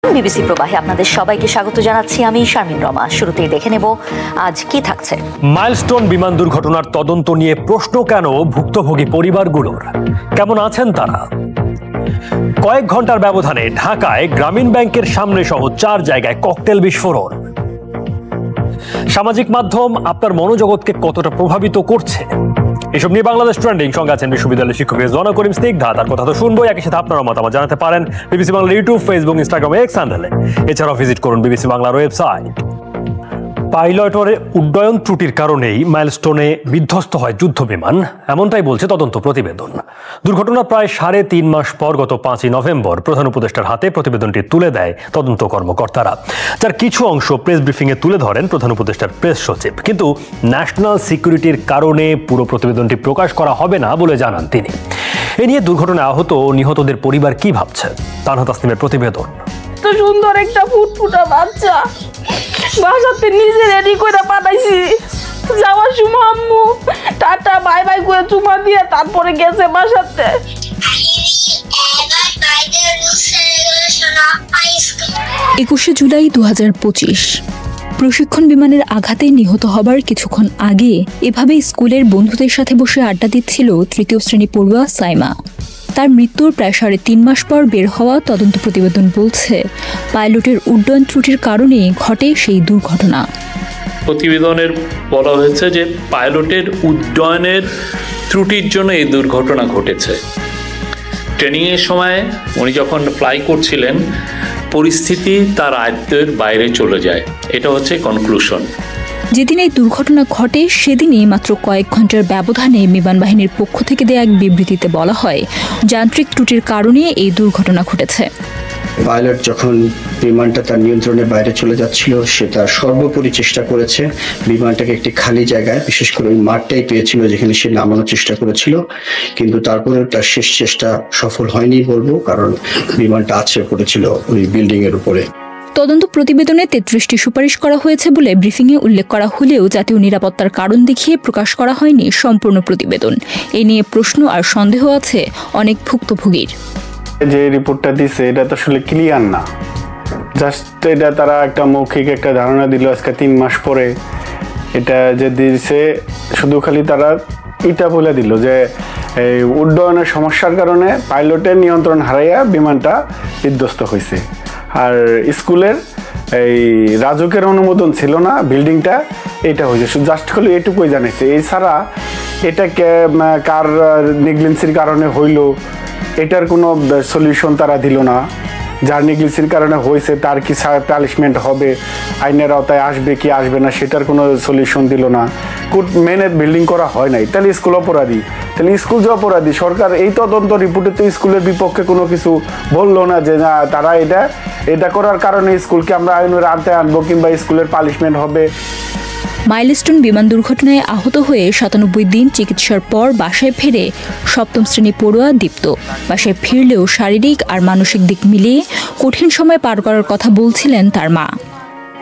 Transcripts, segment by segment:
BBC প্রবাহে আপনাদের সবাইকে স্বাগত জানাচ্ছি আমি শারমিন রমা। শুরুতেই দেখে নেব আজ কি থাকছে। মাইলস্টোন বিমান দুর্ঘটনার তদন্ত নিয়ে প্রশ্ন কেন ভুক্তভোগী পরিবারগুলোর, কেমন আছেন তারা? কয়েক ঘন্টার ব্যবধানে ঢাকায় গ্রামীণ ব্যাংকের সামনে সহ 4 জায়গায় ককটেল বিস্ফোরণ। সামাজিক মাধ্যম আপনার মনোজগৎকে কতটা প্রভাবিত করছে, এসব নিয়ে বাংলাদেশ ট্রেন্ডিং। সঙ্গে আছেন বিশ্ববিদ্যালয়ের শিক্ষক রেজওয়ানা করিম স্নিগ্ধা। তার কথা তো শুনবো, একই সাথে আপনার মতামত জানাতে পারেন BBC Bangla YouTube, Facebook, Instagram, x হ্যান্ডেলে। এছাড়াও ভিজিট করুন বিবিসি বাংলার ওয়েবসাইট। পাইলটের উড্ডয়ন ত্রুটির কারণেই মাইলস্টোনে বিধ্বস্ত হয় যুদ্ধ বিমান, এমনটাই বলছে তদন্ত প্রতিবেদন। দুর্ঘটনা প্রায় 3.5 মাস পর গত 5ই নভেম্বর প্রধান উপদেষ্টার হাতে প্রতিবেদনটি তুলে দেয় তদন্ত কর্মকর্তারা, যার কিছু অংশ প্রেস ব্রিফিংয়ে তুলে ধরেন প্রধান উপদেষ্টার প্রেস সচিব। কিন্তু ন্যাশনাল সিকিউরিটির কারণে পুরো প্রতিবেদনটি প্রকাশ করা হবে না বলে জানান তিনি। এ নিয়ে দুর্ঘটনায় আহত ও নিহতদের পরিবার কি ভাবছে, তানহা তাসনিমের প্রতিবেদন। তো সুন্দর একটা ফুটফুটা বাচ্চা বাসাতে নিজে রেডি করে পাঠাইছি, যাওয়ার সময় আম্মু টাটা বাই বাই করে চুমা দিয়ে তারপরে গেছে বাসাতে। 21 জুলাই 2025 প্রশিক্ষণ বিমানের আঘাতে নিহত হবার কিছুক্ষণ আগে এভাবে স্কুলের বন্ধুদের সাথে বসে আড্ডা দিচ্ছিল 3য় শ্রেণী পড়ুয়া সাইমা। তার মৃত্যুর প্রায় 3.5 মাস পর বের হওয়া তদন্ত প্রতিবেদন বলছে পাইলটের উড্ডয়ন ত্রুটির কারণে ঘটে সেই দুর্ঘটনা। প্রতিবেদনের বলা হয়েছে যে পাইলটের উড্ডয়নের ত্রুটির জন্য এই দুর্ঘটনা ঘটেছে। ট্রেনিংয়ের সময় উনি যখন ফ্লাই করছিলেন পরিস্থিতি তার আয়ত্তের বাইরে চলে যায়, এটা হচ্ছে কনক্লুশন। যেদিন এই দুর্ঘটনা ঘটে সেদিনই মাত্র কয়েক ঘন্টার ব্যবধানে বিমান বাহিনীর পক্ষ থেকে দেয়া এক বিবৃতিতে বলা হয় যান্ত্রিক ত্রুটির কারণে এই দুর্ঘটনা ঘটেছে। পাইলট যখন বিমানটা তার নিয়ন্ত্রণের বাইরে চলে যাচ্ছিল, সে তার সর্বোপরি চেষ্টা করেছে বিমানটাকে একটি খালি জায়গায়, বিশেষ করে ওই মাঠটাই পেয়েছিল যেখানে সে নামানোর চেষ্টা করেছিল, কিন্তু তারপরেও তার শেষ চেষ্টা সফল হয়নি বলবো, কারণ বিমানটা আছড়ে পড়েছিল ওই বিল্ডিং এর উপরে। তদন্ত প্রতিবেদনে 33টি সুপারিশ করা হয়েছে বলে ব্রিফিংয়ে উল্লেখ করা হলেও জাতীয় নিরাপত্তার কারণ দেখিয়ে প্রকাশ করা হয়নি সম্পূর্ণ প্রতিবেদন। এ নিয়ে প্রশ্ন আর সন্দেহ আছে অনেক ভুক্তভোগীর। যে রিপোর্টটা দিছে এটা তো আসলে ক্লিয়ার না, জাস্ট এটা তারা একটা মৌখিক একটা ধারণা দিল আজকে 3 মাস পরে। এটা যে দিছে শুধু খালি তারা এটা বলে দিল যে এই উড্ডয়নের সমস্যার কারণে পাইলটের নিয়ন্ত্রণ হারাইয়া বিমানটা বিধ্বস্ত হয়েছে। আর স্কুলের এই রাজুকের অনুমোদন ছিল না বিল্ডিংটা, এটা হয়েছে জাস্ট খালি এটুকুই জানাইছে। এছাড়া এটা কার নেগলিজেন্সির কারণে হইল এটার কোনো সলিউশন তারা দিল না। যার নেগলিজেন্সির কারণে হয়েছে তার কি পানিশমেন্ট হবে, আইনের আওতায় আসবে কি আসবে না সেটার কোনো সলিউশন দিল না। মেনে বিল্ডিং করা হয় নাই, তাহলে স্কুল অপরাধী। তাহলে স্কুল যে অপরাধী, সরকার এই তদন্ত রিপোর্টে তো স্কুলের বিপক্ষে কোনো কিছু বললো না যে না তারা এটা করার কারণে স্কুলকে আমরা আইনের আওতায় আনবো কিংবা স্কুলের পানিশমেন্ট হবে। মাইলস্টোন বিমান দুর্ঘটনায় আহত হয়ে 97 দিন চিকিৎসার পর বাসায় ফেরে 7ম শ্রেণী পড়ুয়া দীপ্ত। বাসায় ফিরলেও শারীরিক আর মানসিক দিক মিলিয়ে কঠিন সময় পার করার কথা বলছিলেন তার মা।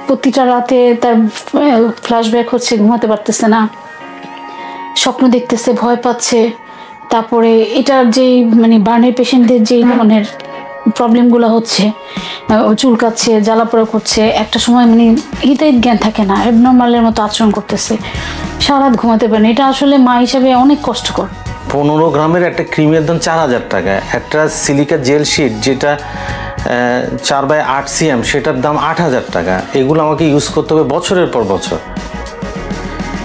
প্রতিটা রাতে তার ফ্ল্যাশব্যাক হচ্ছে, ঘুমাতে পারতেছে না, স্বপ্ন দেখতেছে, ভয় পাচ্ছে। তারপরে এটার যে বার্নের পেশেন্টদের যে ধরনের প্রবলেমগুলো হচ্ছে, চুলকাচ্ছে, জ্বালাপোড়া করছে, একটা সময় হিতাহিত জ্ঞান থাকে না, অ্যাবনর্মালের মতো আচরণ করতেছে, সারা রাত ঘুমাতে পারে না। এটা আসলে মা হিসাবে অনেক কষ্টকর। 15 গ্রামের একটা ক্রিমের দাম 4000 টাকা, একটা সিলিকা জেল শিট যেটা 4/8 cm সেটার দাম 8000 টাকা। এগুলো আমাকে ইউজ করতে হবে বছরের পর বছর।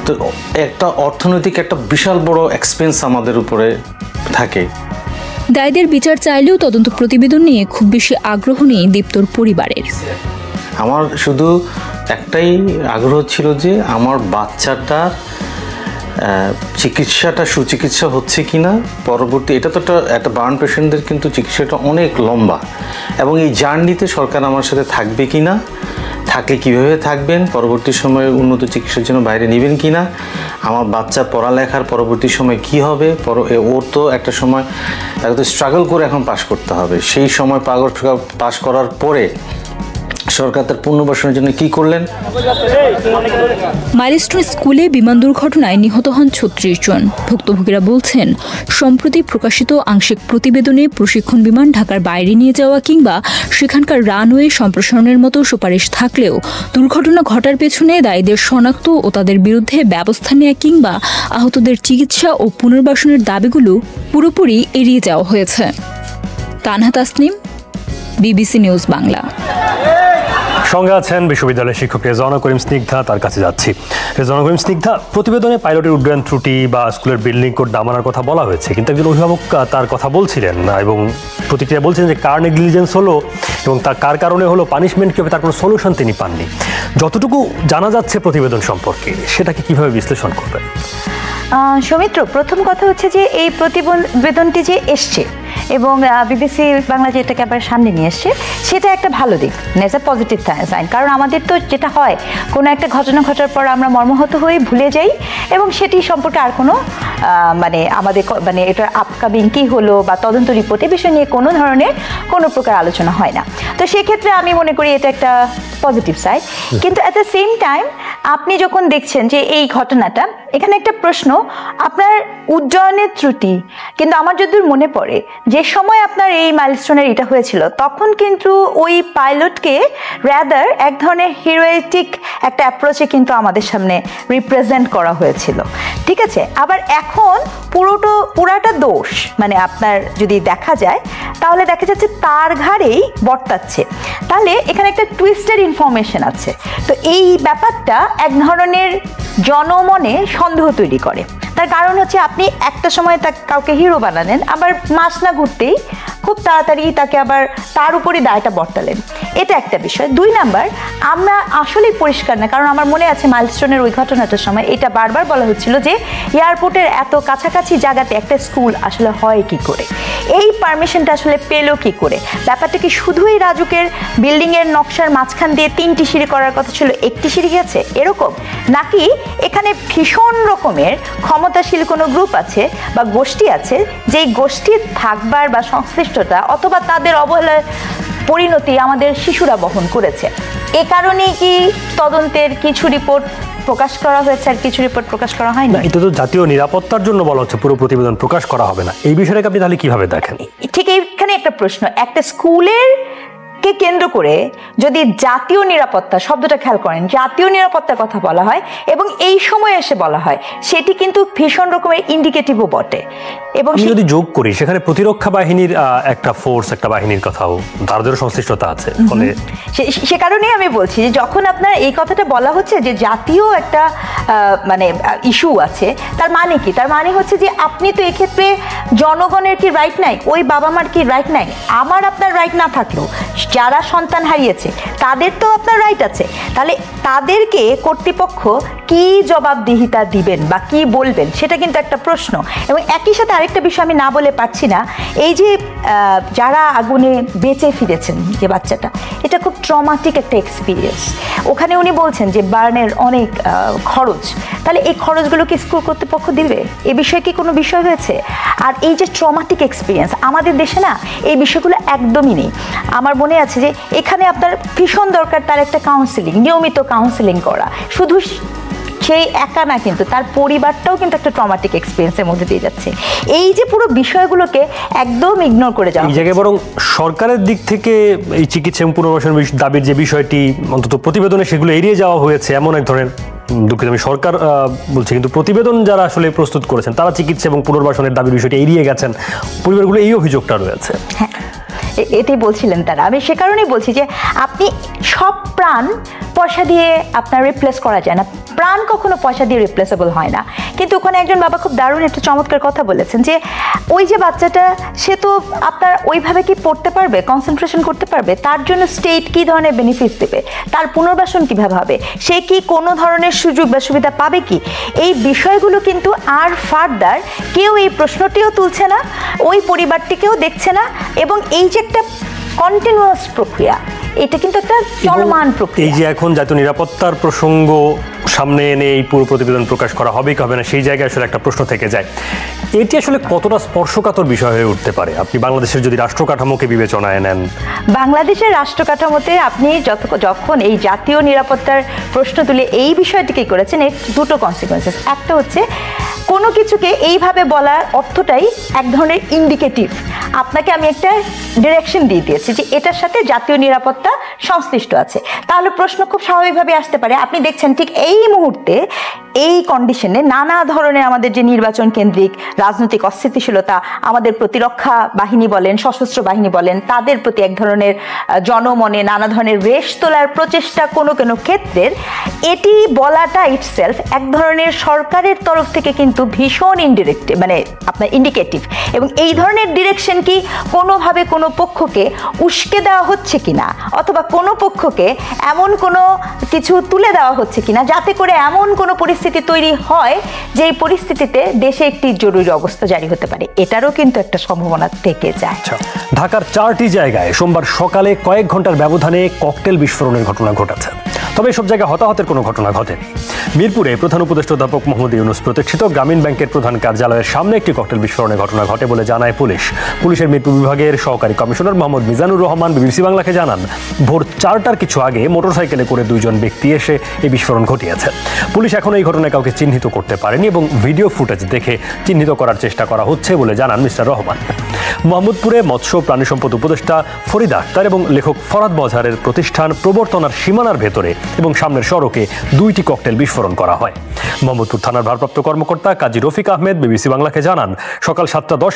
তো একটা অর্থনৈতিক একটা বিশাল বড় এক্সপেন্স আমাদের উপরে থাকে। দায়ীদের বিচার চাইলেও তদন্ত প্রতিবেদন নিয়ে খুব বেশি আগ্রহ নেই দীপ্তর পরিবারের। আমার শুধু একটাই আগ্রহ ছিল যে আমার বাচ্চাটার চিকিৎসাটা সুচিকিৎসা হচ্ছে কিনা পরবর্তী। এটা তো একটা বার্ন পেশেন্টদের কিন্তু চিকিৎসাটা অনেক লম্বা, এবং এই জার্নিতে সরকার আমার সাথে থাকবে কিনা, থাকলে কীভাবে থাকবেন, পরবর্তী সময়ে উন্নত চিকিৎসার জন্য বাইরে নেবেন কিনা, আমার বাচ্চা পড়ালেখার পরবর্তী সময় কি হবে, ওর তো একটা সময় তাকে তো স্ট্রাগল করে এখন পাশ করতে হবে। সেই সময় পাশ করার পরে সরকার তার পুনর্বাসনের জন্য কি করলেন? মাইলস্টোন স্কুলে বিমান দুর্ঘটনায় নিহত হন ৩৬ জন। ভুক্তভোগীরা বলছেন, সম্প্রতি প্রকাশিত আংশিক প্রতিবেদনে প্রশিক্ষণ বিমান ঢাকার বাইরে নিয়ে যাওয়া কিংবা সেখানকার রানওয়ে সম্প্রসারণের মতো সুপারিশ থাকলেও দুর্ঘটনা ঘটার পেছনে দায়ীদের শনাক্ত ও তাদের বিরুদ্ধে ব্যবস্থা নেওয়া কিংবা আহতদের চিকিৎসা ও পুনর্বাসনের দাবিগুলো পুরোপুরি এড়িয়ে যাওয়া হয়েছে। Tanha Tasnim, BBC news Bangla. সঙ্গে আছেন বিশ্ববিদ্যালয়ের শিক্ষক রেজওয়ানা করিম স্নিগ্ধা, তার কাছে যাচ্ছি। রেজওয়ানা করিম স্নিগ্ধা, প্রতিবেদনে পাইলটের উড্ডয়ন ত্রুটি বা স্কুলের বিল্ডিং কোড না মানার কথা বলা হয়েছে, কিন্তু একজন অভিভাবক তার কথা বলছিলেন না এবং প্রতিক্রিয়া বলছেন যে কার নেগলিজেন্স হলো এবং তার কার কারণে হলো, পানিশমেন্ট কী হবে তার কোনো সলিউশন তিনি পাননি। যতটুকু জানা যাচ্ছে প্রতিবেদন সম্পর্কে, সেটাকে কিভাবে বিশ্লেষণ করবেন? সৌমিত্র, প্রথম কথা হচ্ছে যে এই প্রতিবেদনটি যে এসছে এবং বিবিসি বাংলা যেটাকে আবার সামনে নিয়ে এসছে, সেটা একটা ভালো দিক, ইটস এ পজিটিভ সাইন। কারণ আমাদের তো যেটা হয়, কোনো একটা ঘটনা ঘটার পর আমরা মর্মাহত হয়ে ভুলে যাই এবং সেটি সম্পর্কে আর কোনো আমাদের এটার আপকামিং কী হলো বা তদন্ত রিপোর্ট এ বিষয় নিয়ে কোনো ধরনের কোনো প্রকার আলোচনা হয় না। তো সেক্ষেত্রে আমি মনে করি এটা একটা পজিটিভ সাইড। কিন্তু অ্যাট দ্য সেম টাইম আপনি যখন দেখছেন যে এই ঘটনাটা, এখানে একটা প্রশ্ন, আপনার উড্ডয়নের ত্রুটি, কিন্তু আমার যতদূর মনে পড়ে যে সময় আপনার এই মাইলস্টোনের এটা হয়েছিল, তখন কিন্তু ওই পাইলটকে রাদার এক ধরনের হিরোয়েটিক একটা অ্যাপ্রোচে কিন্তু আমাদের সামনে রিপ্রেজেন্ট করা হয়েছিল, ঠিক আছে? আবার এখন পুরাটা দোষ আপনার যদি দেখা যায়, তাহলে দেখা যাচ্ছে তার ঘাড়েই বর্তাচ্ছে। তাহলে এখানে একটা টুইস্টেড ইনফরমেশন আছে। তো এই ব্যাপারটা এক ধরনের জনমনে সন্দেহ তৈরি করে। তার কারণ হচ্ছে, আপনি একটা সময় কাউকে হিরো বানালেন, আবার মাস না ঘুরতেই খুব তাড়াতাড়ি তাকে আবার তার উপরই দায়টা বর্তালেন। এটা একটা বিষয়। 2 নাম্বার, আমরা আসলেই পরিষ্কার না, কারণ আমার মনে আছে মাইলস্টোনের ওই ঘটনাটার সময় এটা বারবার বলা হচ্ছিল যে এয়ারপোর্টের এত কাছাকাছি জায়গাতে একটা স্কুল আসলে হয় কি করে, এই পারমিশনটা আসলে পেলো কি করে? ব্যাপারটা কি শুধুই রাজুকের বিল্ডিংয়ের নকশার মাঝখান দিয়ে 3টি সিঁড়ি করার কথা ছিল, 1টি সিঁড়ি গেছে এরকম, নাকি এখানে ভীষণ রকমের ক্ষমতাশীল কোনো গ্রুপ আছে বা গোষ্ঠী আছে, যেই গোষ্ঠীর থাকবার বা সংশ্লিষ্টতা অথবা তাদের অবহেলার পরিণতি আমাদের শিশুরা বহন করেছে? এ কারণেই কি তদন্তের কিছু রিপোর্ট প্রকাশ করা হয়েছে আর কিছু রিপোর্ট প্রকাশ করা হয়নি? এটা তো জাতীয় নিরাপত্তার জন্য বলা হচ্ছে, পুরো প্রতিবেদন প্রকাশ করা হবে না। এই বিষয়টাকে আপনি তাহলে কিভাবে দেখেন? ঠিক এইখানে একটা প্রশ্ন, একটা স্কুলের কে কেন্দ্র করে যদি জাতীয় নিরাপত্তা শব্দটা খেয়াল করেন, জাতীয় নিরাপত্তার কথা বলা হয় এবং এই সময় এসে বলা হয়, সেটি কিন্তু ভীষণ রকমের ইন্ডিকেটিভও বটে। এবং যদি যোগ করি, সেখানে প্রতিরক্ষা বাহিনীর একটা ফোর্স, একটা বাহিনীর কথাও, তাদেরও সংশ্লিষ্টতা আছে। ফলে সে কারণেই আমি বলছি যে যখন আপনার এই কথাটা বলা হচ্ছে যে জাতীয় একটা ইস্যু আছে, তার মানে কি? তার মানে হচ্ছে যে আপনি তো এক্ষেত্রে জনগণের কি রাইট নাই? ওই বাবা মার কি রাইট নাই? আমার আপনার রাইট না থাকলেও যারা সন্তান হারিয়েছে তাদের তো আপনার রাইট আছে। তাহলে তাদেরকে কর্তৃপক্ষ কি জবাবদিহিতা দিবেন বা কি বলবেন, সেটা কিন্তু একটা প্রশ্ন। এবং একই সাথে আরেকটা বিষয় আমি না বলে পারছি না, এই যে যারা আগুনে বেঁচে ফিরেছেন যে বাচ্চাটা, এটা খুব ট্রমাটিক একটা এক্সপিরিয়েন্স। ওখানে উনি বলছেন যে বার্নের অনেক খরচ, তাহলে এই খরচগুলো কি স্কুল কর্তৃপক্ষ দিবে? এ বিষয়ে কি কোনো বিষয় হয়েছে? আর এই যে ট্রমাটিক এক্সপিরিয়েন্স, আমাদের দেশে না এই বিষয়গুলো একদমই নেই। আমার মনে আছে যে এখানে আপনার ভীষণ দরকার তার একটা কাউন্সিলিং, নিয়মিত কাউন্সিলিং করা। শুধু সেই একা না, কিন্তু তার পরিবারটাও কিন্তু একটা ট্রমাটিক এক্সপিরিয়েন্সের মধ্যে দিয়ে যাচ্ছে। এই যে পুরো বিষয়গুলোকে একদম ইগনোর করে যাওয়া, এই জায়গায় বরং সরকারের দিক থেকে এই চিকিৎসা এবং পুনর্বাসন দাবির যে বিষয়টি অন্তত প্রতিবেদনে, সেগুলো এড়িয়ে যাওয়া হয়েছে এমন এক ধরনের, দুঃখিত আমি সরকার বলছি, কিন্তু প্রতিবেদন যারা আসলে প্রস্তুত করেছেন তারা চিকিৎসা এবং পুনর্বাসনের দাবির বিষয়টি এড়িয়ে গেছেন, পরিবারগুলো এই অভিযোগটা রয়েছে। হ্যাঁ, এটাই বলছিলেন তারা। আমি সে কারণেই বলছি যে আপনি সব প্রাণ পয়সা দিয়ে আপনার রিপ্লেস করা যায় না, প্রাণ কখনো পয়সা দিয়ে রিপ্লেসেবল হয় না। কিন্তু ওখানে একজন বাবা খুব দারুণ একটা চমৎকার কথা বলেছেন যে ওই যে বাচ্চাটা, সে তো আপনার ওইভাবে কি পড়তে পারবে, কনসেন্ট্রেশন করতে পারবে? তার জন্য স্টেট কী ধরনের বেনিফিট দেবে, তার পুনর্বাসন কীভাবে হবে, সে কি কোনো ধরনের সুযোগ বা সুবিধা পাবে কি? এই বিষয়গুলো কিন্তু আর ফার্দার কেউ এই প্রশ্নটিও তুলছে না, ওই পরিবারটিকেও দেখছে না। এবং এই যে একটা কন্টিনিউয়াস প্রক্রিয়া, এটা কিন্তু একটা চলমান প্রক্রিয়া। এই যে এখন জাতীয় নিরাপত্তার প্রসঙ্গ সামনে এনে এই পুরো প্রতিবেদন প্রকাশ করা হবে কি হবে না সেই জায়গায় আসলে একটা প্রশ্ন থেকে যায়। এটি আসলে কতটা স্পর্শকাতর বিষয় হয়ে উঠতে পারে আপনি বাংলাদেশের যদি রাষ্ট্র কাঠামোকে বিবেচনায় নেন? বাংলাদেশের রাষ্ট্র কাঠামোতে আপনি যখন এই জাতীয় নিরাপত্তার প্রশ্ন তুলে এই বিষয়টিকে করেছেন, এর দুটো কনসিকুয়েন্সেস। একটা হচ্ছে কোনো কিছুকে এইভাবে বলার অর্থটাই এক ধরনের ইন্ডিকেটিভ। আপনাকে আমি একটা ডিরেকশন দিয়ে দিয়েছি যে এটার সাথে জাতীয় নিরাপত্তা সংশ্লিষ্ট আছে। তাহলে প্রশ্ন খুব স্বাভাবিকভাবে আসতে পারে, আপনি দেখছেন ঠিক এই মুহূর্তে এই কন্ডিশনে নানা ধরনের আমাদের যে নির্বাচন কেন্দ্রিক রাজনৈতিক অস্থিতিশীলতা, আমাদের প্রতিরক্ষা বাহিনী বলেন, সশস্ত্র বাহিনী বলেন, তাদের প্রতি এক ধরনের জনমনে নানা ধরনের রেশ তোলার প্রচেষ্টা কোনো কোনো ক্ষেত্রের, এটি বলাটা ইটসেলফ এক ধরনের সরকারের তরফ থেকে কিন্তু ভীষণ ইনডিরেক্ট, মানে আপনার ইন্ডিকেটিভ। এবং এই ধরনের ডিরেকশন কি কোনোভাবে কোনো পক্ষকে উস্কে দেওয়া হচ্ছে কিনা, অথবা কোনো পক্ষকে এমন কোনো কিছু তুলে দেওয়া হচ্ছে কিনা যাতে করে এমন কোনো পরিস্থিতি তৈরি হয় যে এই পরিস্থিতিতে দেশে একটি জরুরি অবস্থা জারি হতে পারে, এটারও কিন্তু একটা সম্ভাবনা থেকে যায়। ঢাকার 4টি জায়গায় সোমবার সকালে কয়েক ঘন্টার ব্যবধানে ককটেল বিস্ফোরণের ঘটনা ঘটেছে, তবে এসব জায়গায় হতাহতের কোনো ঘটনা ঘটেনি। মিরপুরে প্রধান উপদেষ্টা অধ্যাপক মোহাম্মদ ইউনূস প্রতিষ্ঠিত গ্রামীণ ব্যাংকের প্রধান কার্যালয়ের সামনে একটি ককটেল বিস্ফোরণের ঘটনা ঘটে বলে জানায় পুলিশ। পুলিশের মিরপুর বিভাগের সহকারী কমিশনার মোহাম্মদ মিজানুর রহমান বিবিসি বাংলাকে জানান, ভোর 4টার কিছু আগে মোটরসাইকেলে করে 2 জন ব্যক্তি এসে এই বিস্ফোরণ ঘটিয়েছে। পুলিশ এখন এই ঘটনায় কাউকে চিহ্নিত করতে পারেনি এবং ভিডিও ফুটেজ দেখে চিহ্নিত করার চেষ্টা করা হচ্ছে বলে জানান মিস্টার রহমান। মোহাম্মদপুরে মৎস্য প্রাণী সম্পদ উপদেষ্টা ফরিদা আক্তার এবং লেখক ফরাদ মজহারের প্রতিষ্ঠান প্রবর্তনার সীমানার ভেতরে এবং সামনের সড়কে 2টি ককটেল বিস্ফোরণ করা হয়। মোহাম্মদপুর থানার ভারপ্রাপ্ত কর্মকর্তা কাজী রফিক আহমেদ বিবিসি বাংলাকে জানান, সকাল 7টা 10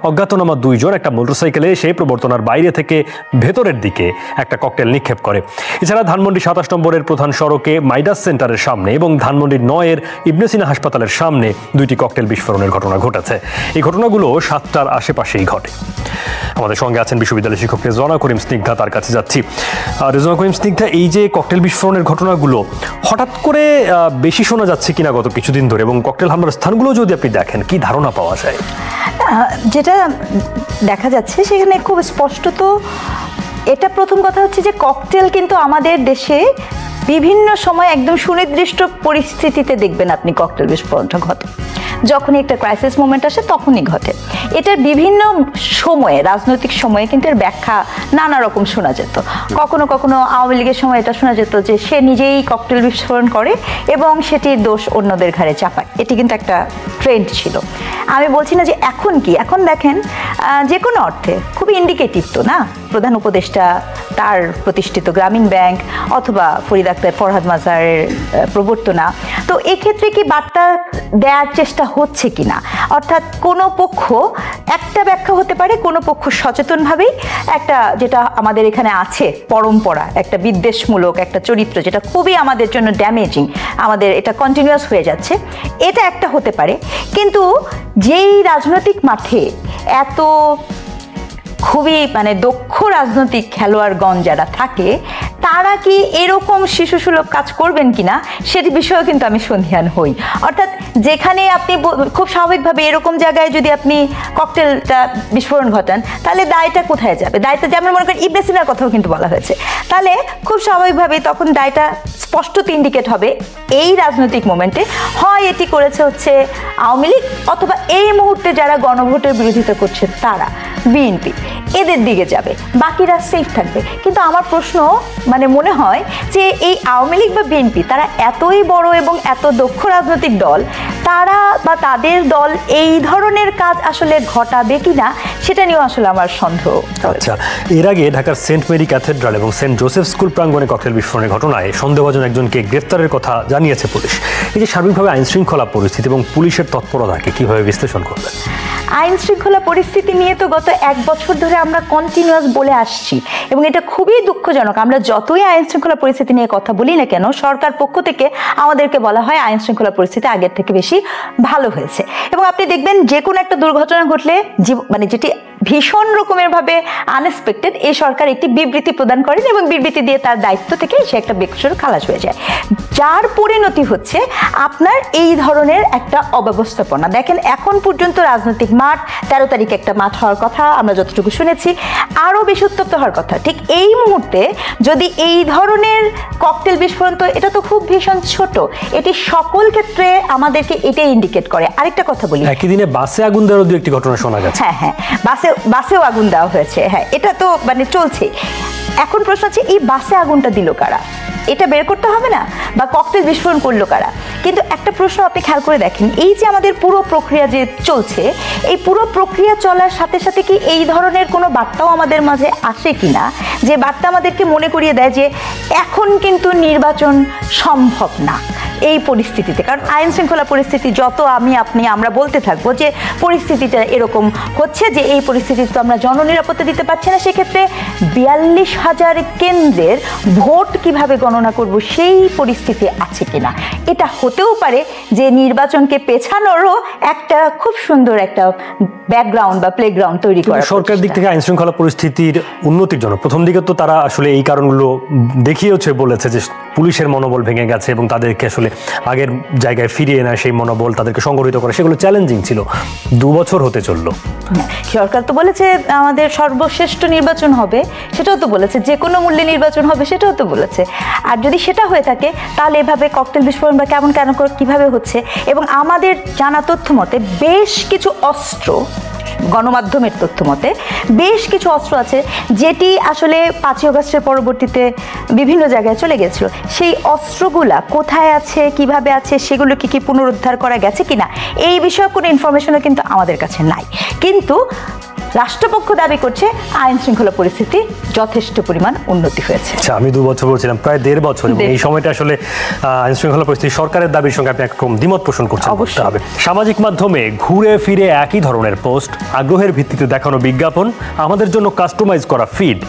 অজ্ঞাতনামা 2 জন একটা মোটরসাইকেলে এসে প্রবর্তনার বাইরে থেকে ভেতরের দিকে একটা ককটেল নিক্ষেপ করে। এছাড়া ধানমন্ডি 27 নম্বরের প্রধান সড়কে মাইডাস সেন্টারের সামনে এবং ধানমন্ডির 9-এর ইবনে সিনা হাসপাতালের সামনে 2টি ককটেল বিস্ফোরণের ঘটনা ঘটেছে। এই ঘটনাগুলো 7টার আশেপাশেই ঘটে। আমাদের সঙ্গে আছেন বিশ্ববিদ্যালয়ের শিক্ষক রেজওয়ানা করিম স্নিগ্ধা, তার কাছে যাচ্ছি। রেজওয়ানা করিম স্নিগ্ধা, এই যে ককটেল বিস্ফোরণের ঘটনাগুলো হঠাৎ করে বেশি শোনা যাচ্ছে কিনা গত কিছুদিন ধরে, এবং ককটেল হামলার স্থানগুলো যদি আপনি দেখেন কি ধারণা পাওয়া যায়? যেটা দেখা যাচ্ছে সেখানে খুব স্পষ্টত এটা প্রথম কথা হচ্ছে যে ককটেল কিন্তু আমাদের দেশে বিভিন্ন সময় একদম সুনির্দিষ্ট পরিস্থিতিতে দেখবেন আপনি ককটেল বিস্ফোরণটা ঘটে। যখনই একটা ক্রাইসিস মোমেন্ট আসে তখনই ঘটে। এটার বিভিন্ন সময়ে, রাজনৈতিক সময়ে কিন্তু এর ব্যাখ্যা নানা রকম শোনা যেত। কখনো কখনো আওয়ামী লীগের সময় এটা শোনা যেত যে সে নিজেই ককটেল বিস্ফোরণ করে এবং সেটির দোষ অন্যদের ঘাড়ে চাপায়। এটি কিন্তু একটা ট্রেন্ড ছিল। আমি বলছি না যে এখন কি, এখন দেখেন যে কোনো অর্থে খুবই ইন্ডিকেটিভ তো না, প্রধান উপদেষ্টা, তার প্রতিষ্ঠিত গ্রামীণ ব্যাংক, অথবা ফরিদ আক্তার ফরহাদ মজহারের প্রবর্তনা। তো এক্ষেত্রে কি বার্তা দেওয়ার চেষ্টা হচ্ছে কিনা, অর্থাৎ কোনো পক্ষ, একটা ব্যাখ্যা হতে পারে কোনো পক্ষ সচেতনভাবেই একটা, যেটা আমাদের এখানে আছে পরম্পরা, একটা বিদ্বেষমূলক একটা চরিত্র যেটা খুবই আমাদের জন্য ড্যামেজিং, আমাদের এটা কন্টিনিউয়াস হয়ে যাচ্ছে, এটা একটা হতে পারে। কিন্তু যেই রাজনৈতিক মাঠে এত খুবই মানে দক্ষ রাজনৈতিক খেলোয়াড়গণ যারা থাকে, তারা কি এরকম শিশুসুলভ কাজ করবেন কিনা সেটি বিষয়েও কিন্তু আমি সন্দিহান হই। অর্থাৎ যেখানে আপনি খুব স্বাভাবিকভাবে এরকম জায়গায় যদি আপনি ককটেলটা বিস্ফোরণ ঘটান, তাহলে দায়টা কোথায় যাবে? দায়টা যেমন মনে করেন ইবনে সিনার কথাও কিন্তু বলা হয়েছে, তাহলে খুব স্বাভাবিকভাবে তখন দায়টা স্পষ্ট ইন্ডিকেট হবে এই রাজনৈতিক মোমেন্টে হয় এটি করেছে হচ্ছে আওয়ামী লীগ, অথবা এই মুহূর্তে যারা গণভোটের বিরোধিতা করছে তারা বিএনপি, এদের দিকে যাবে, বাকিরা সেফ থাকবে। কিন্তু আমার প্রশ্ন মানে মনে হয় যে এই আওয়ামী লীগ বা বিএনপি তারা এতই বড় এবং এত দক্ষ রাজনৈতিক দল, তারা বা তাদের দল এই ধরনের কাজ আসলে ঘটাবে কিনা সেটা নিয়েও আসলে আমার সন্দেহ। আচ্ছা, এর আগে ঢাকার সেন্ট মেরি ক্যাথেড্রাল এবং সেন্ট জোসেফ স্কুল প্রাঙ্গণে ককটেল বিস্ফোরণের ঘটনায় সন্দেহভাজন একজনকে গ্রেফতারের কথা জানিয়েছে পুলিশ। এই যে সার্বিকভাবে আইন শৃঙ্খলা পরিস্থিতি এবং পুলিশের তৎপরতাকে কিভাবে বিশ্লেষণ করবে? আইন শৃঙ্খলা পরিস্থিতি নিয়ে তো গত 1 বছর ধরে আমরা কন্টিনিউয়াস বলে আসছি, এবং এটা খুবই দুঃখজনক। আমরা যতই আইন শৃঙ্খলা পরিস্থিতি নিয়ে কথা বলি না কেন, সরকার পক্ষ থেকে আমাদেরকে বলা হয় আইন শৃঙ্খলা পরিস্থিতি আগের থেকে বেশি ভালো হয়েছে। এবং আপনি দেখবেন যে কোনো একটা দুর্ঘটনা ঘটলে মানে যেটি ভীষণ রকমের ভাবে আনএক্সপেক্টেড এই সরকার একটি বিবৃতি প্রদান করেন এবং বিবৃতি দিয়ে তার দায়িত্ব থেকে সে একটা বেকসুর খালাস হয়ে যায়, যার পরিণতি হচ্ছে আপনার এই ধরনের একটা অব্যবস্থাপনা। দেখেন এখন পর্যন্ত রাজনৈতিক মাঠ 13 তারিখে একটা মাঠ হওয়ার কথা আমরা যতটুকু শুনেছি, আরও বেশি উত্তপ্ত হওয়ার কথা। ঠিক এই মুহূর্তে যদি এই ধরনের ককটেল বিস্ফোরণ, তো এটা তো খুব ভীষণ ছোট, এটি সকল ক্ষেত্রে আমাদেরকে এটাই ইন্ডিকেট করে। আরেকটা কথা বলি, একই দিনে বাসে আগুন দেওয়ার একটি ঘটনা শোনা গেছে। হ্যাঁ, বাসেও আগুন দেওয়া হয়েছে। হ্যাঁ, এটা তো মানে চলছে। এখন প্রশ্ন হচ্ছে এই বাসে আগুনটা দিল কারা, এটা বের করতে হবে না? বা ককটেল বিস্ফোরণ করলো কারা? কিন্তু একটা প্রশ্ন আপনি খেয়াল করে দেখেন, এই যে আমাদের পুরো প্রক্রিয়া যে চলছে, এই পুরো প্রক্রিয়া চলার সাথে সাথে কি এই ধরনের কোনো বার্তাও আমাদের মাঝে আসে কিনা, যে বার্তা আমাদেরকে মনে করিয়ে দেয় যে এখন কিন্তু নির্বাচন সম্ভব না এই পরিস্থিতিতে। কারণ আইন শৃঙ্খলা পরিস্থিতি যত আমরা বলতে থাকবো যে পরিস্থিতিটা এরকম হচ্ছে, যে এই পরিস্থিতিতে তো আমরা জননিরাপত্তা দিতে পারছি না, সেক্ষেত্রে 42,000 কেন্দ্রের ভোট কিভাবে গণনা করব সেই পরিস্থিতি আছে কিনা। এটা হতেও পারে যে নির্বাচনকে পেছানোরও একটা খুব সুন্দর একটা ব্যাকগ্রাউন্ড বা প্লেগ্রাউন্ড তৈরি করা। সরকার দিক থেকে আইন শৃঙ্খলা পরিস্থিতির উন্নতির জন্য প্রথম দিকে তো তারা আসলে এই কারণগুলো দেখিয়েছে, বলেছে যে পুলিশের মনোবল ভেঙে গেছে এবং তাদেরকে আসলে আগের জায়গায় ফিরিয়ে না সেই মনোবল, তাদেরকে সংগঠিত করা, সেগুলো চ্যালেঞ্জিং ছিল। 2 বছর হতে চললো, সরকার তো বলেছে আমাদের সর্বশ্রেষ্ঠ নির্বাচন হবে, সেটাও তো বলেছে, যে কোনো মূল্যে নির্বাচন হবে সেটাও তো বলেছে। আর যদি সেটা হয়ে থাকে তাহলে এভাবে ককটেল বিস্ফোরণ বা কিভাবে হচ্ছে? এবং আমাদের জানা তথ্য মতে বেশ কিছু অস্ত্র, গণমাধ্যমের তথ্য মতে বেশ কিছু অস্ত্র আছে যেটি আসলে 5ই আগস্টের পরবর্তীতে বিভিন্ন জায়গায় চলে গেছিল। সেই অস্ত্রগুলা কোথায় আছে, কিভাবে আছে, সেগুলো কি পুনরুদ্ধার করা গেছে কিনা, এই বিষয়ে কোনো ইনফরমেশনও কিন্তু আমাদের কাছে নাই। কিন্তু রাষ্ট্রপক্ষ দাবি করছে আইন শৃঙ্খলা পরিস্থিতি যথেষ্ট পরিমাণ উন্নতি হয়েছে। আচ্ছা, আমি 2 বছর বলছিলাম, প্রায় 1.5 বছর, এবং এই সময়টা আসলে আইন শৃঙ্খলা পরিস্থিতি সরকারের দাবির সঙ্গে আপনি একরকম দ্বিমত পোষণ করছেন বলতে হবে। সামাজিক মাধ্যমে ঘুরে ফিরে একই ধরনের পোস্ট, আগ্রহের ভিত্তিতে দেখানো বিজ্ঞাপন, আমাদের জন্য কাস্টমাইজ করা ফিড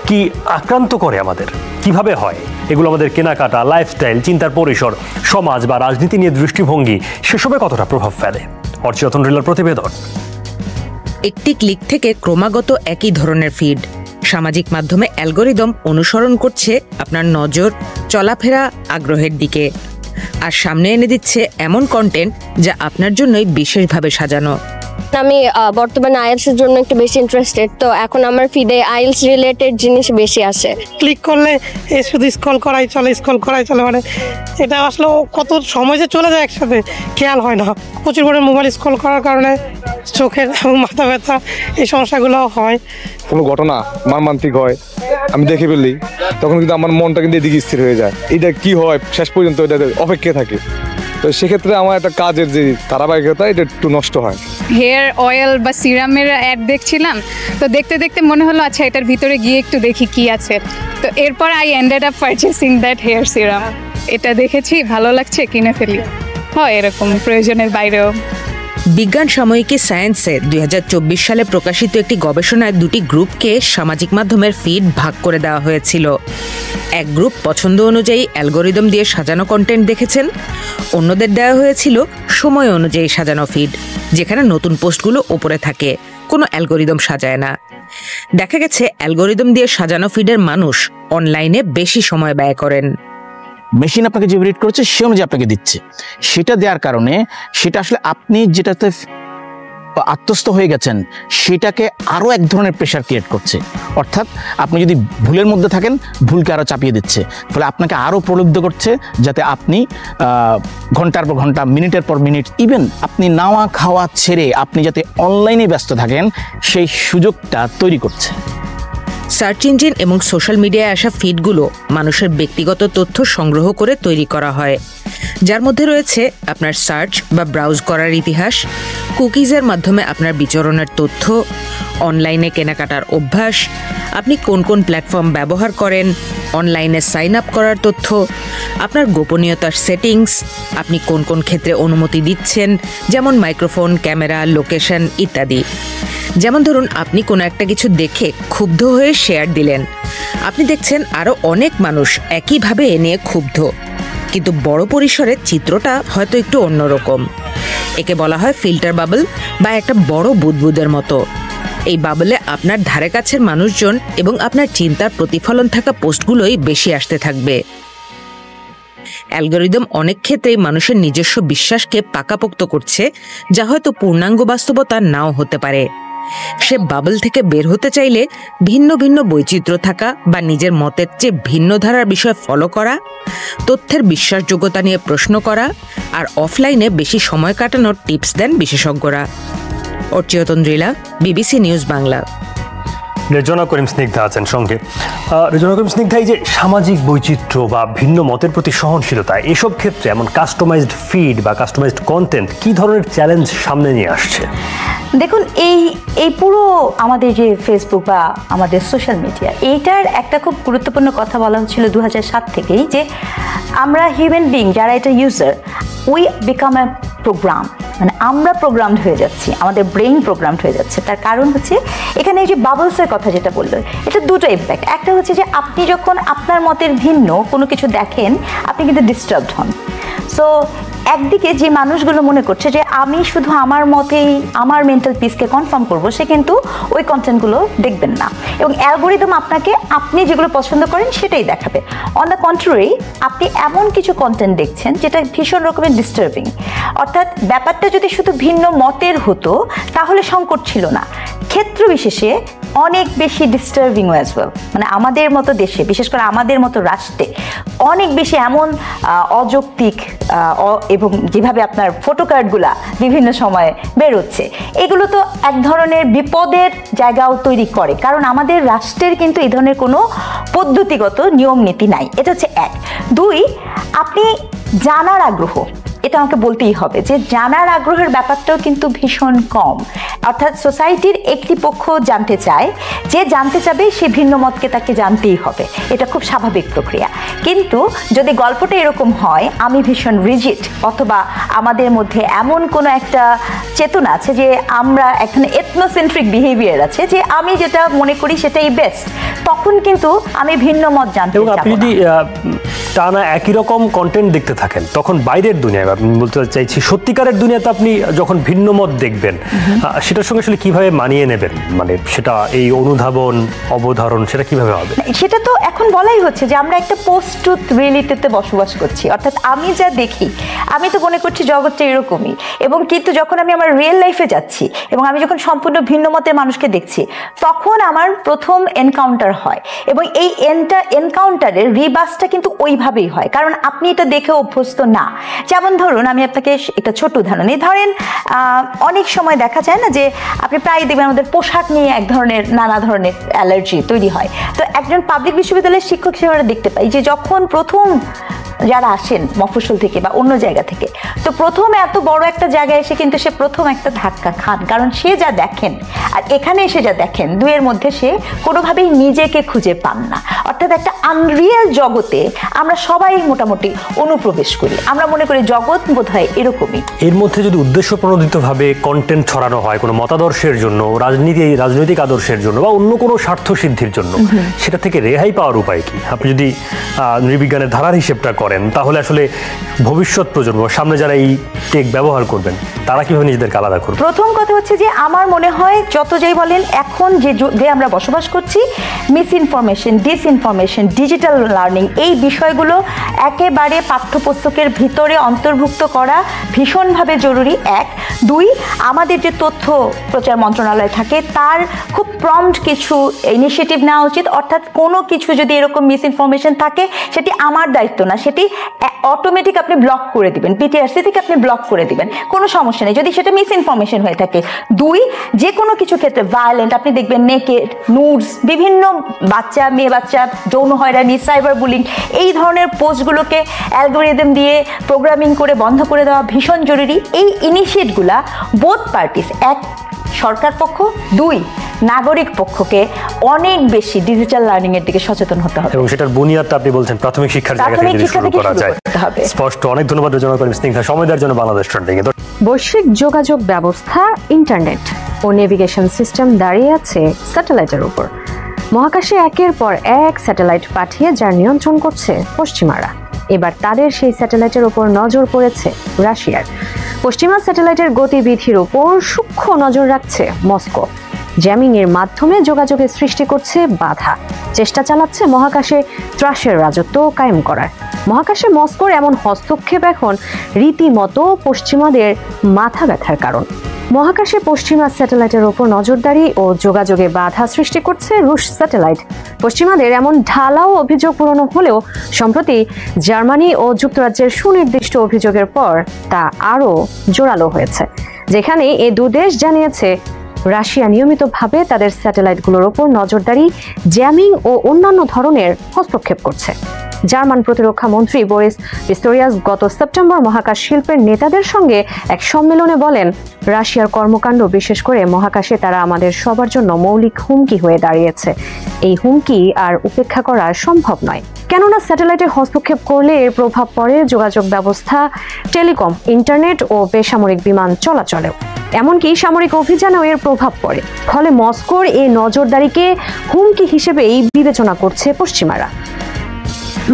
কি আক্রান্ত করে আমাদের? কিভাবে হয় এগুলো? আমাদের কেনাকাটা, লাইফস্টাইল, চিন্তার পরিসর, সমাজ বা রাজনীতি নিয়ে দৃষ্টিভঙ্গি, সেসবে কতটা প্রভাব ফেলে? অর্চিয়তন রিলার প্রতিবেদন। একটি ক্লিক থেকে ক্রমাগত একই ধরনের ফিড, সামাজিক মাধ্যমে অ্যালগোরিদম অনুসরণ করছে আপনার নজর, চলাফেরা, আগ্রহের দিকে, আর সামনে এনে দিচ্ছে এমন কন্টেন্ট যা আপনার জন্যই বিশেষভাবে সাজানো। আমি বর্তমানে আইএলস এর জন্য একটু বেশি ইন্টারেস্টেড, তো এখন আমার ফিডে আইএলস রিলেটেড জিনিস বেশি আসে। ক্লিক করলে শুধু স্ক্রল করাই চলে, মানে এটা আসলে কত সময় যে চলে যায় একসাথে খেয়াল হয় না। প্রচুর পরিমাণে মোবাইল স্ক্রল করার কারণে চোখের এবং মাথা ব্যথা এই সমস্যাগুলো হয়। কোনো ঘটনা মর্মান্তিক হয়, আমি দেখে ফেললি, তখন কিন্তু আমার মনটা কিন্তু এদিকে স্থির হয়ে যায়। এটা কি হয় শেষ পর্যন্ত এটা অপেক্ষায় থাকে। তো সেক্ষেত্রে আমার একটা কাজের যে ধারাবাহিকতা, এটা একটু নষ্ট হয়। হেয়ার অয়েল বা সিরামের অ্যাড দেখছিলাম, তো দেখতে দেখতে মনে হলো আচ্ছা এটার ভিতরে গিয়ে একটু দেখি কি আছে। তো এরপর I ended up purchasing that hair serum. এটা দেখেছি, ভালো লাগছে, কিনে ফেলি। হয় এরকম প্রয়োজনের বাইরেও। বিজ্ঞান সাময়িকী সায়েন্সে 2024 সালে প্রকাশিত একটি গবেষণায় 2টি গ্রুপকে সামাজিক মাধ্যমের ফিড ভাগ করে দেওয়া হয়েছিল। এক গ্রুপ পছন্দ অনুযায়ী অ্যালগোরিদম দিয়ে সাজানো কন্টেন্ট দেখেছেন, অন্যদের দেওয়া হয়েছিল সময় অনুযায়ী সাজানো ফিড, যেখানে নতুন পোস্টগুলো ওপরে থাকে, কোনো অ্যালগোরিদম সাজায় না। দেখা গেছে অ্যালগোরিদম দিয়ে সাজানো ফিডের মানুষ অনলাইনে বেশি সময় ব্যয় করেন। মেশিন আপনাকে যে রিড করছে সে অনুযায়ী আপনাকে দিচ্ছে, সেটা দেওয়ার কারণে সেটা আসলে আপনি যেটাতে আত্মস্থ হয়ে গেছেন সেটাকে আরও এক ধরনের প্রেশার ক্রিয়েট করছে। অর্থাৎ আপনি যদি ভুলের মধ্যে থাকেন, ভুলকে আরও চাপিয়ে দিচ্ছে, ফলে আপনাকে আরও প্রলুব্ধ করছে যাতে আপনি ঘন্টার পর ঘন্টা, মিনিটের পর মিনিট, ইভেন আপনি নাওয়া খাওয়া ছেড়ে আপনি যাতে অনলাইনে ব্যস্ত থাকেন সেই সুযোগটা তৈরি করছে। সার্চ ইঞ্জিন এবং সোশ্যাল মিডিয়ায় আসা ফিডগুলো মানুষের ব্যক্তিগত তথ্য সংগ্রহ করে তৈরি করা হয়, যার মধ্যে রয়েছে আপনার সার্চ বা ব্রাউজ করার ইতিহাস, কুকিজের মাধ্যমে আপনার বিচরণের তথ্য, অনলাইনে কেনাকাটার অভ্যাস, আপনি কোন কোন প্ল্যাটফর্ম ব্যবহার করেন, অনলাইনে সাইন আপ করার তথ্য, আপনার গোপনীয়তার সেটিংস, আপনি কোন কোন ক্ষেত্রে অনুমতি দিচ্ছেন, যেমন মাইক্রোফোন, ক্যামেরা, লোকেশন ইত্যাদি। যেমন ধরুন, আপনি কোনো একটা কিছু দেখে ক্ষুব্ধ হয়ে শেয়ার দিলেন, আপনি দেখছেন আরও অনেক মানুষ একইভাবে এ নিয়ে ক্ষুব্ধ, কিন্তু বড় পরিসরে চিত্রটা হয়তো একটু অন্যরকম। একে বলা হয় ফিল্টার বাবল বা একটা বড় বুদবুদের মতো। এই বাবলে আপনার ধারে কাছের মানুষজন এবং আপনার চিন্তার প্রতিফলন থাকা পোস্টগুলোই বেশি আসতে থাকবে। অ্যালগরিদম অনেক ক্ষেত্রেই মানুষের নিজস্ব বিশ্বাসকে পাকাপোক্ত করছে, যা হয়তো পূর্ণাঙ্গ বাস্তবতা নাও হতে পারে। সে বাবল থেকে বের হতে চাইলে ভিন্ন ভিন্ন বৈচিত্র্য থাকা বা নিজের মতের চেয়ে ভিন্ন ধারার বিষয় ফলো করা, তথ্যের বিশ্বাসযোগ্যতা নিয়ে প্রশ্ন করা আর অফলাইনে বেশি সময় কাটানোর টিপস দেন বিশেষজ্ঞরা। অর্চিয়তন্দ্রিলা, বিবিসি নিউজ বাংলা। রেজনা করিম স্নিগ্ধা আছেন সঙ্গে। রেজনা করিম স্নিগ্ধা, এই যে সামাজিক বৈচিত্র্য বা ভিন্ন মতের প্রতি সহনশীলতা, এসব ক্ষেত্রে এমন কাস্টমাইজড ফিড বা কাস্টমাইজড কন্টেন্ট কি ধরনের চ্যালেঞ্জ সামনে নিয়ে আসছে? দেখুন, এই পুরো আমাদের যে ফেসবুক বা আমাদের সোশ্যাল মিডিয়া, এইটার একটা খুব গুরুত্বপূর্ণ কথা বলা হচ্ছিল 2007 থেকেই, যে আমরা হিউম্যান বিং যারা এটা user, we become a program, মানে আমরা প্রোগ্রামড হয়ে যাচ্ছি, আমাদের ব্রেইন প্রোগ্রামড হয়ে যাচ্ছে। তার কারণ হচ্ছে এখানে এই যে বাবলসের কথা যেটা বললো, এটা দুটো ইম্প্যাক্ট। একটা হচ্ছে যে আপনি যখন আপনার মতের ভিন্ন কোনো কিছু দেখেন, আপনি কিন্তু ডিস্টার্বড হন। সো একদিকে যে মানুষগুলো মনে করছে যে আমি শুধু আমার মতেই আমার মেন্টাল পিসকে কনফার্ম করব, সে কিন্তু ওই কন্টেন্টগুলো দেখবেন না, এবং অ্যালগোরিদম আপনাকে আপনি যেগুলো পছন্দ করেন সেটাই দেখাবে। অন দ্য কন্ট্রারি, আপনি এমন কিছু কন্টেন্ট দেখছেন যেটা ভীষণ রকমের ডিস্টার্বিং। অর্থাৎ ব্যাপারটা যদি শুধু ভিন্ন মতের হতো তাহলে সংকট ছিল না, ক্ষেত্র বিশেষে অনেক বেশি ডিস্টার্বিং অ্যাজ ওয়েল। মানে আমাদের মতো দেশে, বিশেষ করে আমাদের মতো রাষ্ট্রে অনেক বেশি এমন অযৌক্তিক এবং যেভাবে আপনার ফটো কার্ডগুলা বিভিন্ন সময়ে বেরোচ্ছে, এগুলো তো এক ধরনের বিপদের জায়গাও তৈরি করে, কারণ আমাদের রাষ্ট্রের কিন্তু এই ধরনের কোনো পদ্ধতিগত নিয়ম নীতি নাই। এটা হচ্ছে এক। দুই, আপনি জানার আগ্রহ, এটা আমাকে বলতেই হবে যে জানার আগ্রহের ব্যাপারটাও কিন্তু ভীষণ কম। অর্থাৎ সোসাইটির একটি পক্ষ জানতে চায়, যে জানতে চাবে সে ভিন্ন মতকে তাকে জানতেই হবে, এটা খুব স্বাভাবিক প্রক্রিয়া। কিন্তু যদি গল্পটা এরকম হয় আমি ভীষণ রিজিড, অথবা আমাদের মধ্যে এমন কোনো একটা চেতনা আছে যে আমরা এখানে এথনোসেন্ট্রিক বিহেভিয়ার আছে, যে আমি যেটা মনে করি সেটাই বেস্ট, তখন কিন্তু আমি ভিন্ন মত জানতে চাই। আপনি যদি টানা একই রকম কন্টেন্ট দেখতে থাকেন, তখন বাইরের দুনিয়ায়, আমি বলতে চাইছি সত্যিকারের দুনিয়াতে আপনি যখন ভিন্ন মত দেখবেন, সেটার সঙ্গে আসলে কিভাবে মানিয়ে নেবেন? মানে সেটা এই অনুধাবন অবধারণ সেটা কিভাবে হবে? সেটা তো এখন বলাই হচ্ছে যে আমরা একটা পোস্ট ট্রুথ রিয়েলিটিতে বসবাস করছি। অর্থাৎ আমি যা দেখি, আমি তো মনে করছি জগৎটা এরকমই, এবং কিন্তু যখন আমি আমার রিয়েল লাইফে যাচ্ছি এবং আমি যখন সম্পূর্ণ ভিন্ন মতের মানুষকে দেখছি, তখন আমার প্রথম এনকাউন্টার হয়, এবং এই এনকাউন্টারের রিবাসটা কিন্তু ওইভাবেই হয়, কারণ আপনি এটা দেখে অভ্যস্ত না। যেমন ধরুন, আমি আপনাকে একটা ছোট উদাহরণ দিই। ধরেন অনেক সময় দেখা যায় না যে আপনি প্রায় দেখবেন আমাদের পোশাক নিয়ে এক ধরনের নানা ধরনের অ্যালার্জি তৈরি হয়। তো একজন পাবলিক বিশ্ববিদ্যালয়ের শিক্ষক হিসেবে আমরা দেখতে পাই যে যখন প্রথম যারা আসেন মফস্বল থেকে বা অন্য জায়গা থেকে, তো প্রথম এত বড় একটা জায়গায় এসে কিন্তু সে প্রথম একটা ধাক্কা খান, কারণ সে যা দেখেন আর এখানে এসে যা দেখেন, দুয়ের মধ্যে সে কোনোভাবেই নিজেকে খুঁজে পান না। অর্থাৎ একটা আনরিয়েল জগতে আমরা সবাই মোটামুটি অনুপ্রবেশ করি, আমরা মনে করি জগৎ বোধহয় এরকমই। এর মধ্যে যদি উদ্দেশ্যপ্রণোদিতভাবে কন্টেন্ট ছড়ানো হয় কোনো মতাদর্শের জন্য, রাজনৈতিক আদর্শের জন্য বা অন্য কোনো স্বার্থ সিদ্ধির জন্য, সেটা থেকে রেহাই পাওয়ার উপায় কি? আপনি যদি নৃবিজ্ঞানের ধারার হিসেবটা করেন, তাহলে আসলে ভবিষ্যৎ প্রজন্ম, সামনে যারা এই টেক ব্যবহার করবেন, তারা কিভাবে নিজেদেরকে আলাদা করবে? প্রথম কথা হচ্ছে যে আমার মনে হয় যত যাই বলেন, এখন যে যুগে আমরা বসবাস করছি, miss information, disinformation, digital learning, এই বিষয়গুলো একেবারে পাঠ্যপুস্তকের ভিতরে অন্তর্ভুক্ত করা ভীষণভাবে জরুরি। এক। দুই, আমাদের যে তথ্য প্রচার মন্ত্রণালয় থাকে তার খুব প্রম্পট কিছু ইনিশিয়েটিভ নেওয়া উচিত। অর্থাৎ কোনো কিছু যদি এরকম মিস ইনফরমেশন থাকে, সেটি আমার দায়িত্ব না, সেটি অটোমেটিক আপনি ব্লক করে দিবেন, পিটিআরসি থেকে আপনি ব্লক করে দিবেন, কোনো সমস্যা নেই যদি সেটা মিস ইনফরমেশন হয়ে থাকে। দুই, যে কোনো কিছু ক্ষেত্রে ভায়োলেন্ট, আপনি দেখবেন নেকেড, নুডস, বিভিন্ন বাচ্চা, মেয়ে বাচ্চা, যৌন হয়রানি, সাইবার বুলিং, এই ধরনের পোস্টগুলোকে অ্যালগোরিদম দিয়ে প্রোগ্রামিং করে বন্ধ করে দেওয়া ভীষণ জরুরি। এই ইনিশিয়েটিভগুলা বোথ পার্টিস, এক সরকার পক্ষ, দুই নাগরিক পক্ষকে অনেক বেশি ডিজিটাল লার্নিং এর দিকে সচেতন হতে হবে, এবং সেটার বুনিয়াদটা আপনি বলছেন প্রাথমিক শিক্ষার জায়গা থেকে শুরু করা যায়। স্পষ্ট। অনেক ধন্যবাদ রেজনা করিম স্নিগ্ধা, সময় দেওয়ার জন্য বাংলাদেশ ট্রেন্ডিং এ। বৈশ্বিক যোগাযোগ ব্যবস্থা, ইন্টারনেট ও নেভিগেশন সিস্টেম দাঁড়িয়ে আছে স্যাটেলাইটের উপর। মহাকাশে একের পর এক স্যাটেলাইট পাঠিয়ে যার নিয়ন্ত্রণ করছে পশ্চিমারা। এবার তাদের সেই স্যাটেলাইটের উপর নজর পড়েছে রাশিয়ার। পশ্চিমা স্যাটেলাইটের গতিবিধির উপর সূক্ষ্ম নজর রাখছে মস্কো। জ্যামিং এর মাধ্যমে যোগাযোগের সৃষ্টি করছে বাধা, চেষ্টা চালাচ্ছে মহাকাশে ত্রাসের রাজত্ব কায়েম করার। মহাকাশে মস্কোর এমন হস্তক্ষেপ এখন রীতিমতো পশ্চিমাদের মাথা ব্যথার কারণ। মহাকাশে পশ্চিমা স্যাটেলাইটের ওপর নজরদারি ও যোগাযোগে বাধা সৃষ্টি করছে রুশ স্যাটেলাইট। পশ্চিমাদের এমন ঢালাও অভিযোগ পুরনো হলেও সম্প্রতি জার্মানি ও যুক্তরাজ্যের সুনির্দিষ্ট অভিযোগের পর তা আরও জোরালো হয়েছে, যেখানে এই দুদেশ জানিয়েছে রাশিয়া নিয়মিতভাবে তাদের স্যাটেলাইটগুলোর ওপর নজরদারি, জ্যামিং ও অন্যান্য ধরনের হস্তক্ষেপ করছে। জার্মান প্রতিরক্ষা মন্ত্রী বরিস পিস্টোরিয়াস গত সেপ্টেম্বর মহাকাশ শিল্পের নেতাদের সঙ্গে এক সম্মেলনে বলেন, রাশিয়ার কর্মকাণ্ড বিশেষ করে মহাকাশে তারা আমাদের সবার জন্য মৌলিক হুমকি হয়ে দাঁড়িয়েছে। এই হুমকি আর উপেক্ষা করা সম্ভব নয়, কেননা স্যাটেলাইটে হস্তক্ষেপ করলে এর প্রভাব পড়ে যোগাযোগ ব্যবস্থা, টেলিকম, ইন্টারনেট ও বেসামরিক বিমান চলাচলেও। এমনকি সামরিক অভিযানেও এর প্রভাব পড়ে। ফলে মস্কোর এই নজরদারিকে হুমকি হিসেবেই বিবেচনা করছে পশ্চিমারা।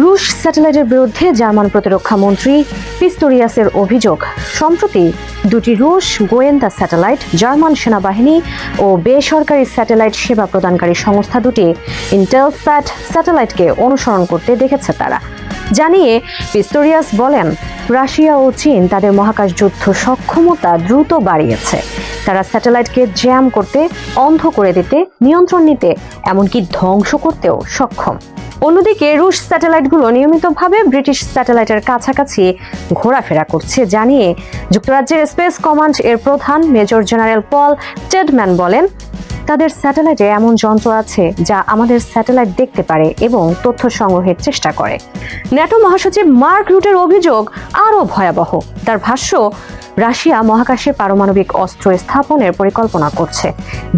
রুশ স্যাটেলাইটের বিরুদ্ধে জার্মান প্রতিরক্ষা মন্ত্রী পিস্টোরিয়াসের অভিযোগ, সম্প্রতি দুটি রুশ গোয়েন্দা স্যাটেলাইট জার্মান সেনাবাহিনী ও বেসরকারি স্যাটেলাইট সেবা প্রদানকারী সংস্থা দুটি ইন্টেলস্যাট স্যাটেলাইটকে অনুসরণ করতে দেখেছে তারা। জানিয়ে পিস্টোরিয়াস বলেন, রাশিয়া ও চীন তাদের মহাকাশ যুদ্ধ সক্ষমতা দ্রুত বাড়িয়েছে। তারা স্যাটেলাইটকে জ্যাম করতে, অন্ধ করে দিতে, নিয়ন্ত্রণ নিতে, এমনকি ধ্বংস করতেও সক্ষম। অন্যদিকে রুশ স্যাটেলাইটগুলো নিয়মিতভাবে ব্রিটিশ স্যাটেলাইটের কাছাকাছি ঘোরাফেরা করছে জানিয়ে যুক্তরাজ্যের স্পেস কমান্ড এর প্রধান মেজর জেনারেল পল টেডম্যান বলেন, তাদের স্যাটেলাইটে এমন যন্ত্র আছে যা আমাদের স্যাটেলাইট দেখতে পারে এবং তথ্য সংগ্রহের চেষ্টা করে। ন্যাটো মহাসচিব মার্ক রুটের অভিযোগ আরও ভয়াবহ। তার ভাষ্য, রাশিয়া মহাকাশে পারমাণবিক অস্ত্র স্থাপনের পরিকল্পনা করছে,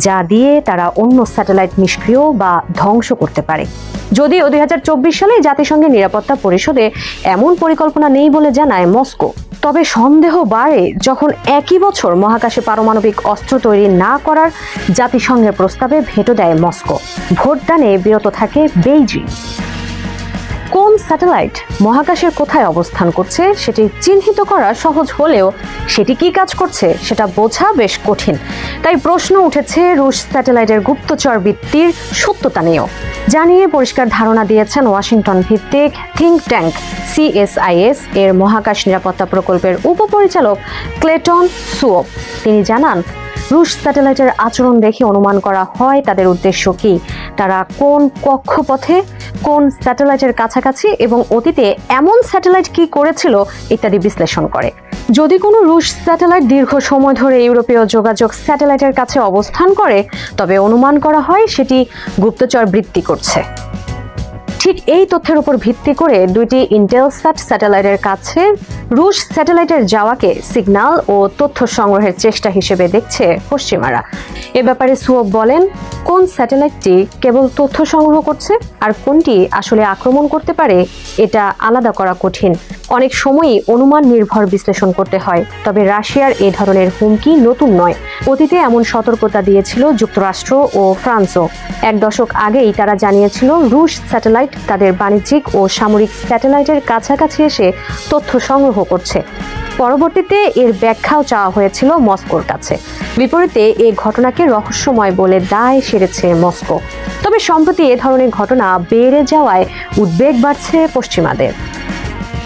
যা দিয়ে তারা অন্য স্যাটেলাইট নিষ্ক্রিয় বা ধ্বংস করতে পারে। যদিও 2024 সালে জাতিসংঘের নিরাপত্তা পরিষদে এমন পরিকল্পনা নেই বলে জানায় মস্কো, তবে সন্দেহ বাড়ে যখন একই বছর মহাকাশে পারমাণবিক অস্ত্র তৈরি না করার জাতিসংঘের প্রস্তাবে ভেটো দেয় মস্কো। ভোটদানে বিরত থাকে বেইজিং। কোন স্যাটেলাইট মহাকাশের কোথায় অবস্থান করছে সেটি চিহ্নিত করা সহজ হলেও সেটি কি কাজ করছে সেটা বোঝা বেশ কঠিন। তাই প্রশ্ন উঠেছে রুশ স্যাটেলাইটের গুপ্তচর বৃত্তির সত্যতা নিয়েও। জানিয়ে পরিষ্কার ধারণা দিয়েছেন ওয়াশিংটন ভিত্তিক থিঙ্ক ট্যাঙ্ক CSIS এর মহাকাশ নিরাপত্তা প্রকল্পের উপপরিচালক ক্লেটন সুওপ। তিনি জানান, রুশ স্যাটেলাইটের আচরণ দেখে অনুমান করা হয় তাদের উদ্দেশ্য কি, তারা কোন কক্ষপথে, কোন স্যাটেলাইটের কাছাকাছি এবং অতীতে এমন স্যাটেলাইট কি করেছিল ইত্যাদি বিশ্লেষণ করে। যদি কোনো রুশ স্যাটেলাইট দীর্ঘ সময় ধরে ইউরোপীয় যোগাযোগ স্যাটেলাইটের কাছে অবস্থান করে, তবে অনুমান করা হয় সেটি গুপ্তচর বৃত্তি করছে। ঠিক এই তথ্যের উপর ভিত্তি করে দুইটি ইন্টেলস্যাট স্যাটেলাইটের কাছে রুশ স্যাটেলাইটের যাওয়াকে সিগন্যাল ও তথ্য সংগ্রহের চেষ্টা হিসেবে দেখছে পশ্চিমারা। এ ব্যাপারে সুওপ বলেন, কোন স্যাটেলাইটটি কেবল তথ্য সংগ্রহ করছে আর কোনটি আসলে আক্রমণ করতে পারে এটা আলাদা করা কঠিন। অনেক সময়ই অনুমান নির্ভর বিশ্লেষণ করতে হয়। তবে রাশিয়ার এ ধরনের হুমকি নতুন নয়। অতীতে এমন সতর্কতা দিয়েছিল যুক্তরাষ্ট্র ও ফ্রান্সও। এক দশক আগেই তারা জানিয়েছিল রুশ স্যাটেলাইট তাদের বাণিজ্যিক ও সামরিক স্যাটেলাইটের কাছাকাছি এসে তথ্য সংগ্রহ করছে। পরবর্তীতে এর ব্যাখ্যাও চাওয়া হয়েছিল মস্কোর কাছে। বিপরীতে এই ঘটনাকে রহস্যময় বলে দায় সেরেছে মস্কো। তবে সম্প্রতি এ ধরনের ঘটনা বেড়ে যাওয়ায় উদ্বেগ বাড়ছে পশ্চিমাদের।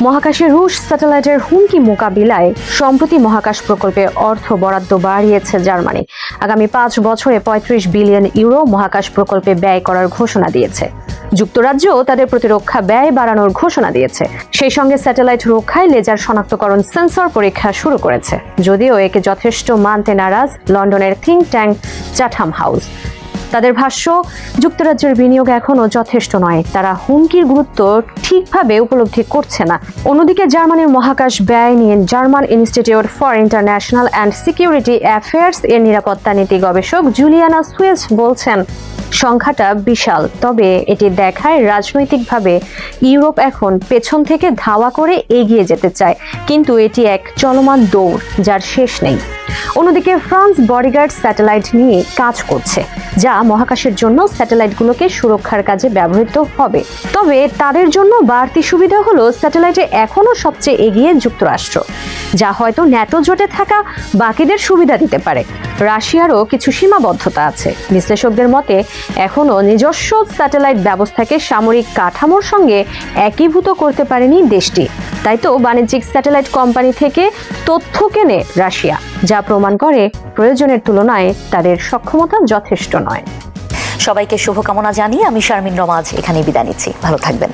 মহাকাশে রুশ স্যাটেলাইটের হুমকি মোকাবিলায় সম্প্রতি মহাকাশ প্রকল্পে অর্থ বরাদ্দ বাড়িয়েছে জার্মানি। আগামী 5 বছরে 35 বিলিয়ন ইউরো মহাকাশ প্রকল্পে ব্যয় করার ঘোষণা দিয়েছে। যুক্তরাজ্যও তাদের প্রতিরক্ষা ব্যয় বাড়ানোর ঘোষণা দিয়েছে। সেই সঙ্গে স্যাটেলাইট রক্ষায় লেজার শনাক্তকরণ সেন্সর পরীক্ষা শুরু করেছে, যদিও একে যথেষ্ট মানতে নারাজ লন্ডনের থিঙ্ক ট্যাঙ্ক চ্যাথাম হাউস। তাদের ভাষ্য, যুক্তরাজ্যের বিনিয়োগ এখনো যথেষ্ট নয়, তারা হুমকির গুরুত্ব ঠিকভাবে উপলব্ধি করছে না। অন্যদিকে জার্মানির মহাকাশ ব্যয় নিয়ে German institute for international and security affairs এর নিরাপত্তা নীতি গবেষক জুলিয়ানা সুয়েজ বলছেন, সংখ্যাটা বিশাল, তবে এটি দেখায় রাজনৈতিকভাবে ইউরোপ এখন পেছন থেকে ধাওয়া করে এগিয়ে যেতে চায়, কিন্তু এটি এক চলমান দৌড় যার শেষ নেই। অন্যদিকে ফ্রান্স বডিগার্ড স্যাটেলাইট নিয়ে কাজ করছে, যা মহাকাশের জন্য স্যাটেলাইটগুলোকে সুরক্ষার কাজে ব্যবহৃত হবে। তবে তাদের জন্য বাড়তি সুবিধা হলো স্যাটেলাইটে এখনো সবচেয়ে এগিয়ে যুক্তরাষ্ট্র। যা হয়তো ন্যাটো জোটে থাকা বাকিদের সুবিধা দিতে পারে। রাশিয়ারও কিছু সীমাবদ্ধতা আছে। বিশ্লেষকদের মতে এখনও নিজস্ব স্যাটেলাইট ব্যবস্থাকে সামরিক কাঠামোর সঙ্গে একীভূত করতে পারেনি দেশটি। তাই তো বাণিজ্যিক স্যাটেলাইট কোম্পানি থেকে তথ্য কেনে রাশিয়া, যা প্রমাণ করে প্রয়োজনের তুলনায় তাদের সক্ষমতা যথেষ্ট নয়। সবাইকে শুভকামনা জানিয়ে আমি শারমিন রমাজ এখানে বিদায় নিচ্ছি। ভালো থাকবেন।